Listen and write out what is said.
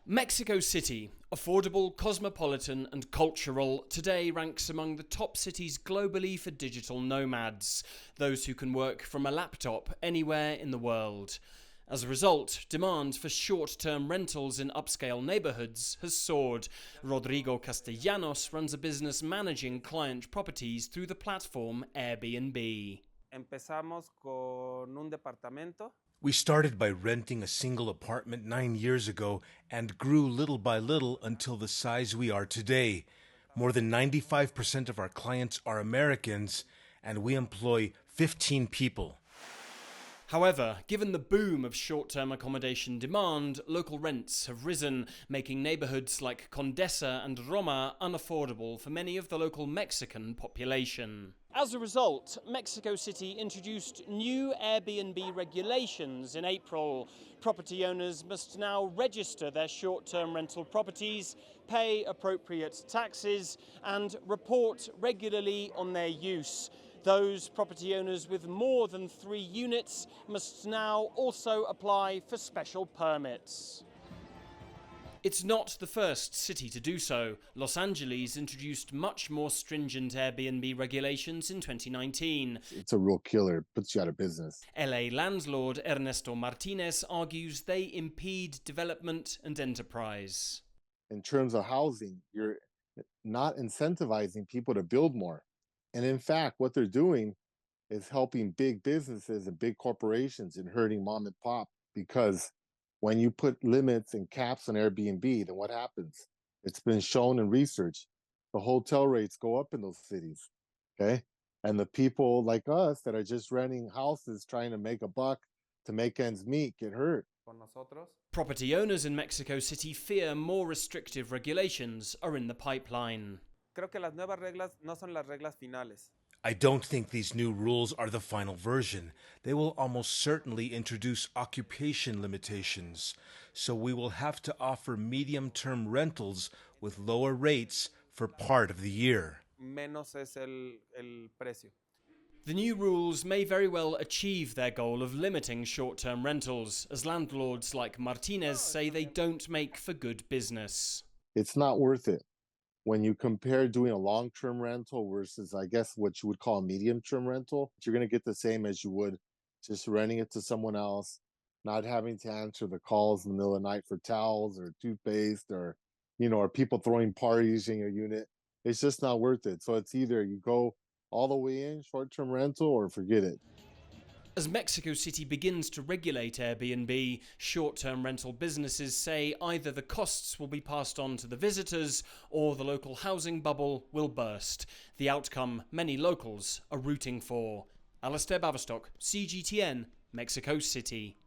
Mexico City, affordable, cosmopolitan and cultural, today ranks among the top cities globally for digital nomads, those who can work from a laptop anywhere in the world. As a result, demand for short-term rentals in upscale neighborhoods has soared. Rodrigo Castellanos runs a business managing client properties through the platform Airbnb. Empezamos con un departamento. We started by renting a single apartment 9 years ago and grew little by little until the size we are today. More than 95% of our clients are Americans, and we employ 15 people. However, given the boom of short-term accommodation demand, local rents have risen, making neighborhoods like Condesa and Roma unaffordable for many of the local Mexican population. As a result, Mexico City introduced new Airbnb regulations in April. Property owners must now register their short-term rental properties, pay appropriate taxes, and report regularly on their use. Those property owners with more than 3 units must now also apply for special permits. It's not the first city to do so. Los Angeles introduced much more stringent Airbnb regulations in 2019. It's a real killer, it puts you out of business. LA landlord Ernesto Martinez argues they impede development and enterprise. In terms of housing, you're not incentivizing people to build more. And in fact, what they're doing is helping big businesses and big corporations and hurting mom and pop, because when you put limits and caps on Airbnb, then what happens? It's been shown in research. The hotel rates go up in those cities, okay? And the people like us that are just renting houses trying to make a buck to make ends meet get hurt. Property owners in Mexico City fear more restrictive regulations are in the pipeline. Creo que las nuevas reglas no son las reglas finales. I don't think these new rules are the final version. They will almost certainly introduce occupation limitations, so we will have to offer medium-term rentals with lower rates for part of the year. Menos es el precio. The new rules may very well achieve their goal of limiting short-term rentals, as landlords like Martinez say they don't make for good business. It's not worth it. When you compare doing a long-term rental versus, I guess, what you would call a medium-term rental, you're going to get the same as you would just renting it to someone else, not having to answer the calls in the middle of the night for towels or toothpaste or people throwing parties in your unit. It's just not worth it. So it's either you go all the way in short-term rental or forget it. As Mexico City begins to regulate Airbnb, short-term rental businesses say either the costs will be passed on to the visitors or the local housing bubble will burst. The outcome many locals are rooting for. Alasdair, Baverstock, CGTN, Mexico City.